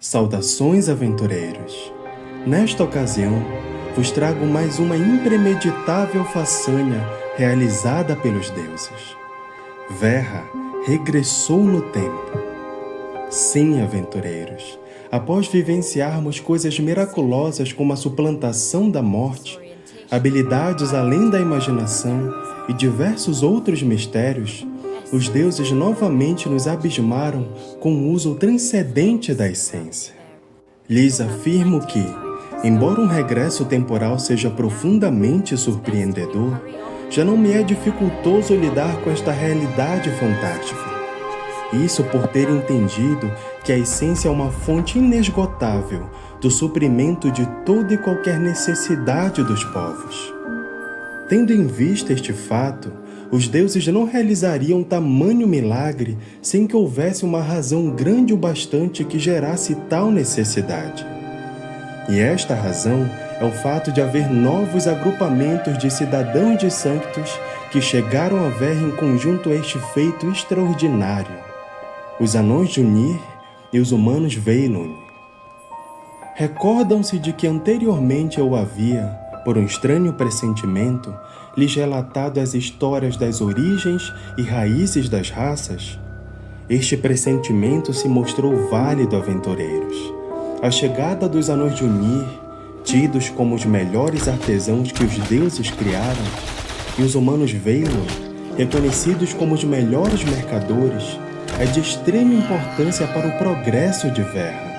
Saudações, aventureiros! Nesta ocasião, vos trago mais uma impremeditável façanha realizada pelos deuses. Verra regressou no tempo. Sim, aventureiros, após vivenciarmos coisas miraculosas como a suplantação da morte, habilidades além da imaginação e diversos outros mistérios, os deuses novamente nos abismaram com o uso transcendente da essência. Lhes afirmo que, embora um regresso temporal seja profundamente surpreendedor, já não me é dificultoso lidar com esta realidade fantástica. Isso por ter entendido que a essência é uma fonte inesgotável do suprimento de toda e qualquer necessidade dos povos. Tendo em vista este fato, os deuses não realizariam tamanho milagre sem que houvesse uma razão grande o bastante que gerasse tal necessidade. E esta razão é o fato de haver novos agrupamentos de cidadãos de Sanctus que chegaram a ver em conjunto este feito extraordinário: os anões de Unir e os humanos Veilun. Recordam-se de que anteriormente eu havia, por um estranho pressentimento, lhes relatado as histórias das origens e raízes das raças? Este pressentimento se mostrou válido, aventureiros. A chegada dos anões de Unir, tidos como os melhores artesãos que os deuses criaram, e os humanos Veilun, reconhecidos como os melhores mercadores, é de extrema importância para o progresso de Verra.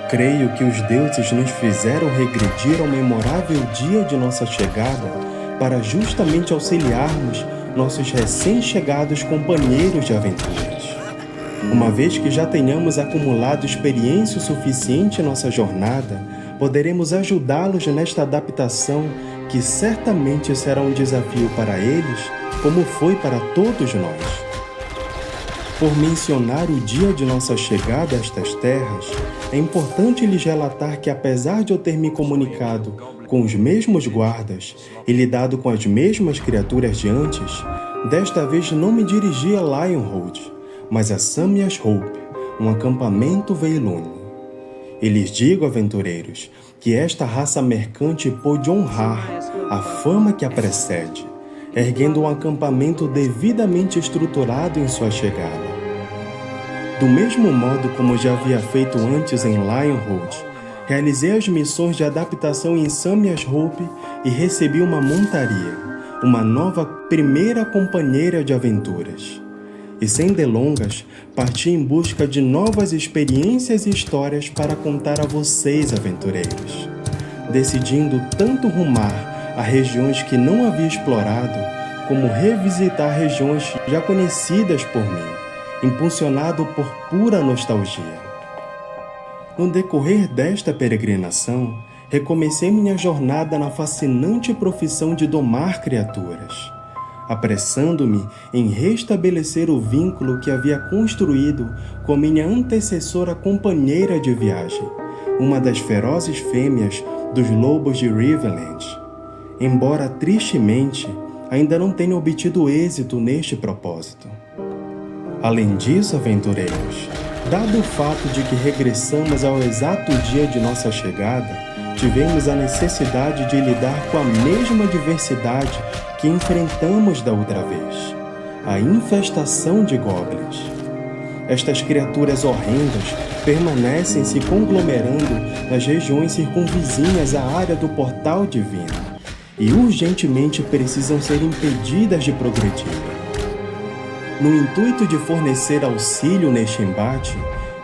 Creio que os deuses nos fizeram regredir ao memorável dia de nossa chegada para justamente auxiliarmos nossos recém-chegados companheiros de aventuras. Uma vez que já tenhamos acumulado experiência suficiente em nossa jornada, poderemos ajudá-los nesta adaptação que certamente será um desafio para eles, como foi para todos nós. Por mencionar o dia de nossa chegada a estas terras, é importante lhes relatar que, apesar de eu ter me comunicado com os mesmos guardas e lidado com as mesmas criaturas de antes, desta vez não me dirigi a Lionhold, mas a Samias Hope, um acampamento Veilun. E lhes digo, aventureiros, que esta raça mercante pôde honrar a fama que a precede, erguendo um acampamento devidamente estruturado em sua chegada. Do mesmo modo como já havia feito antes em Lionhold, realizei as missões de adaptação em Samias Hope e recebi uma montaria, uma nova primeira companheira de aventuras. E sem delongas, parti em busca de novas experiências e histórias para contar a vocês, aventureiros, decidindo tanto rumar a regiões que não havia explorado, como revisitar regiões já conhecidas por mim, impulsionado por pura nostalgia. No decorrer desta peregrinação, recomecei minha jornada na fascinante profissão de domar criaturas, apressando-me em restabelecer o vínculo que havia construído com minha antecessora companheira de viagem, uma das ferozes fêmeas dos lobos de Riverland, embora tristemente ainda não tenha obtido êxito neste propósito. Além disso, aventureiros, dado o fato de que regressamos ao exato dia de nossa chegada, tivemos a necessidade de lidar com a mesma adversidade que enfrentamos da outra vez: a infestação de goblins. Estas criaturas horrendas permanecem se conglomerando nas regiões circunvizinhas à área do portal divino e urgentemente precisam ser impedidas de progredir. No intuito de fornecer auxílio neste embate,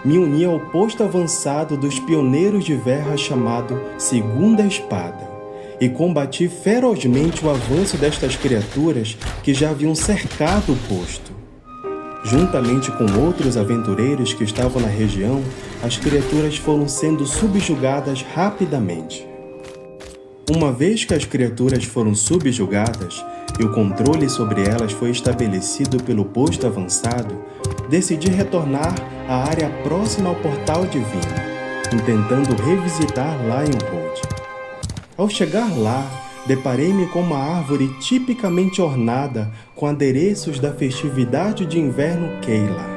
me uni ao posto avançado dos pioneiros de Verra chamado Segunda Espada e combati ferozmente o avanço destas criaturas que já haviam cercado o posto. Juntamente com outros aventureiros que estavam na região, as criaturas foram sendo subjugadas rapidamente. Uma vez que as criaturas foram subjugadas e o controle sobre elas foi estabelecido pelo posto avançado, decidi retornar à área próxima ao portal divino, intentando revisitar Lionhold. Ao chegar lá, deparei-me com uma árvore tipicamente ornada com adereços da festividade de inverno Keilar.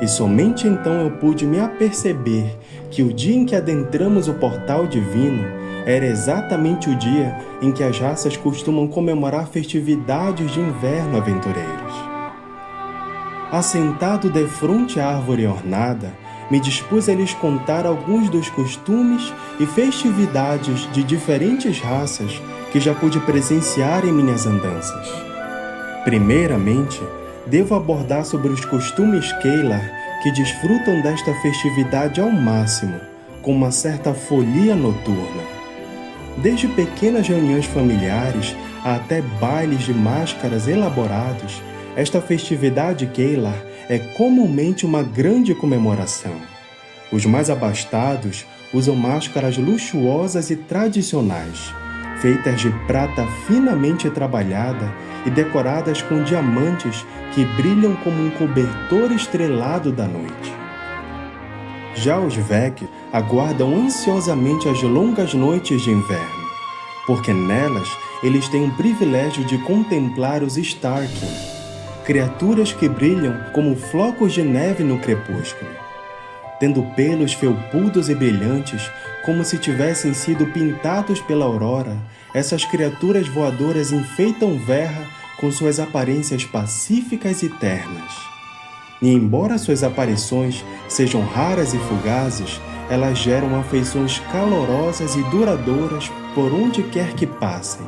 e somente então eu pude me aperceber que o dia em que adentramos o portal divino era exatamente o dia em que as raças costumam comemorar festividades de inverno aventureiros. Assentado defronte à árvore ornada, me dispus a lhes contar alguns dos costumes e festividades de diferentes raças que já pude presenciar em minhas andanças. Primeiramente, devo abordar sobre os costumes Keilar que desfrutam desta festividade ao máximo, com uma certa folia noturna. Desde pequenas reuniões familiares até bailes de máscaras elaborados, esta festividade Keilar é comumente uma grande comemoração. Os mais abastados usam máscaras luxuosas e tradicionais, feitas de prata finamente trabalhada e decoradas com diamantes que brilham como um cobertor estrelado da noite. Já os Vek aguardam ansiosamente as longas noites de inverno, porque nelas eles têm o privilégio de contemplar os Starkin, criaturas que brilham como flocos de neve no crepúsculo. Tendo pelos felpudos e brilhantes, como se tivessem sido pintados pela aurora, essas criaturas voadoras enfeitam Verra com suas aparências pacíficas e ternas. E embora suas aparições sejam raras e fugazes, elas geram afeições calorosas e duradouras por onde quer que passem.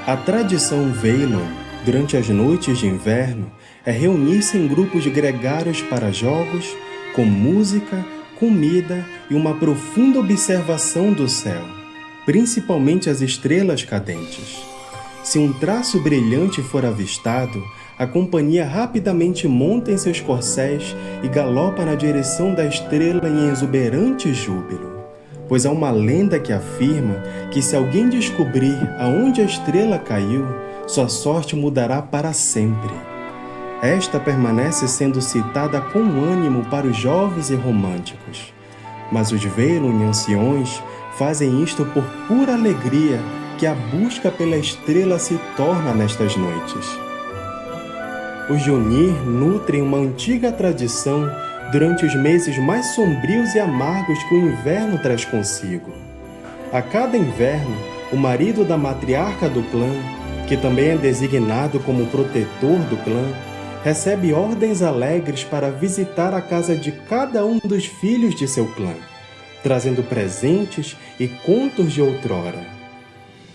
A tradição Veilon, durante as noites de inverno, é reunir-se em grupos gregários para jogos, com música, comida e uma profunda observação do céu, principalmente as estrelas cadentes. Se um traço brilhante for avistado, a companhia rapidamente monta em seus corcéis e galopa na direção da estrela em exuberante júbilo, pois há uma lenda que afirma que se alguém descobrir aonde a estrela caiu, sua sorte mudará para sempre. Esta permanece sendo citada com ânimo para os jovens e românticos, mas os Veilon e anciões fazem isto por pura alegria que a busca pela estrela se torna nestas noites. Os Junir nutrem uma antiga tradição durante os meses mais sombrios e amargos que o inverno traz consigo. A cada inverno, o marido da matriarca do clã, que também é designado como protetor do clã, recebe ordens alegres para visitar a casa de cada um dos filhos de seu clã, trazendo presentes e contos de outrora.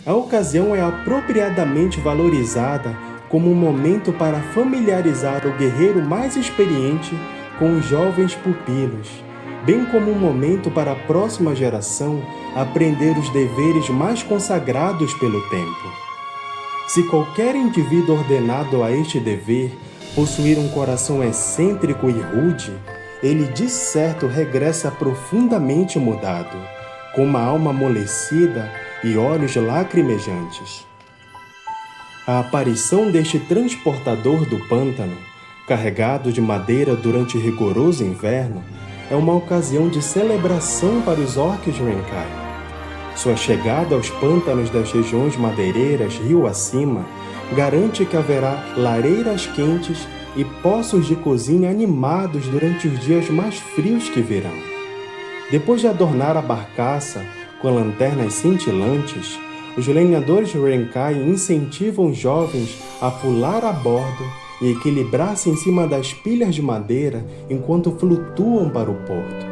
A ocasião é apropriadamente valorizada como um momento para familiarizar o guerreiro mais experiente com os jovens pupilos, bem como um momento para a próxima geração aprender os deveres mais consagrados pelo tempo. Se qualquer indivíduo ordenado a este dever possuir um coração excêntrico e rude, ele de certo regressa profundamente mudado, com uma alma amolecida e olhos lacrimejantes. A aparição deste transportador do pântano, carregado de madeira durante rigoroso inverno, é uma ocasião de celebração para os orques Renkai. Sua chegada aos pântanos das regiões madeireiras rio acima garante que haverá lareiras quentes e poços de cozinha animados durante os dias mais frios que virão. Depois de adornar a barcaça com lanternas cintilantes, os lenhadores Renkai incentivam os jovens a pular a bordo e equilibrar-se em cima das pilhas de madeira enquanto flutuam para o porto,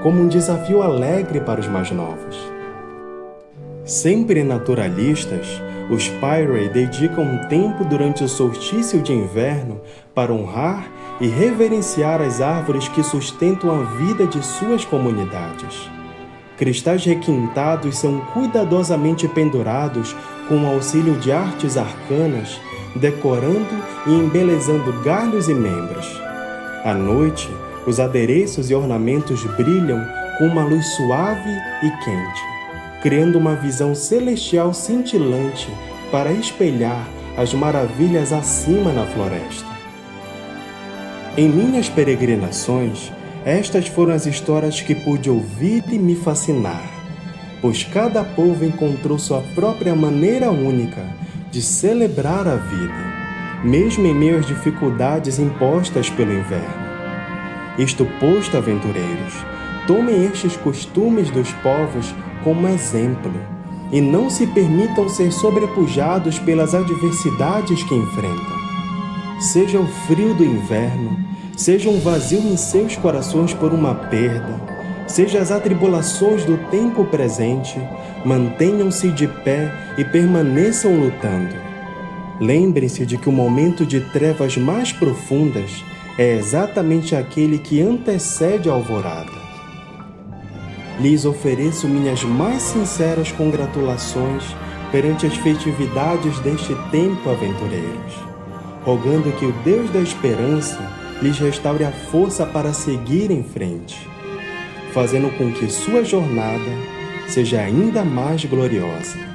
como um desafio alegre para os mais novos. Sempre naturalistas, os Pyrrhay dedicam um tempo durante o solstício de inverno para honrar e reverenciar as árvores que sustentam a vida de suas comunidades. Cristais requintados são cuidadosamente pendurados com o auxílio de artes arcanas, decorando e embelezando galhos e membros. À noite, os adereços e ornamentos brilham com uma luz suave e quente, criando uma visão celestial cintilante para espelhar as maravilhas acima na floresta. Em minhas peregrinações, estas foram as histórias que pude ouvir e me fascinar, pois cada povo encontrou sua própria maneira única de celebrar a vida, mesmo em meio às dificuldades impostas pelo inverno. Isto posto, aventureiros, tomem estes costumes dos povos como exemplo e não se permitam ser sobrepujados pelas adversidades que enfrentam. Seja o frio do inverno, seja um vazio em seus corações por uma perda, seja as atribulações do tempo presente, mantenham-se de pé e permaneçam lutando. Lembrem-se de que o momento de trevas mais profundas é exatamente aquele que antecede a alvorada. Lhes ofereço minhas mais sinceras congratulações perante as festividades deste tempo, aventureiros, rogando que o Deus da esperança lhes restaure a força para seguir em frente, fazendo com que sua jornada seja ainda mais gloriosa.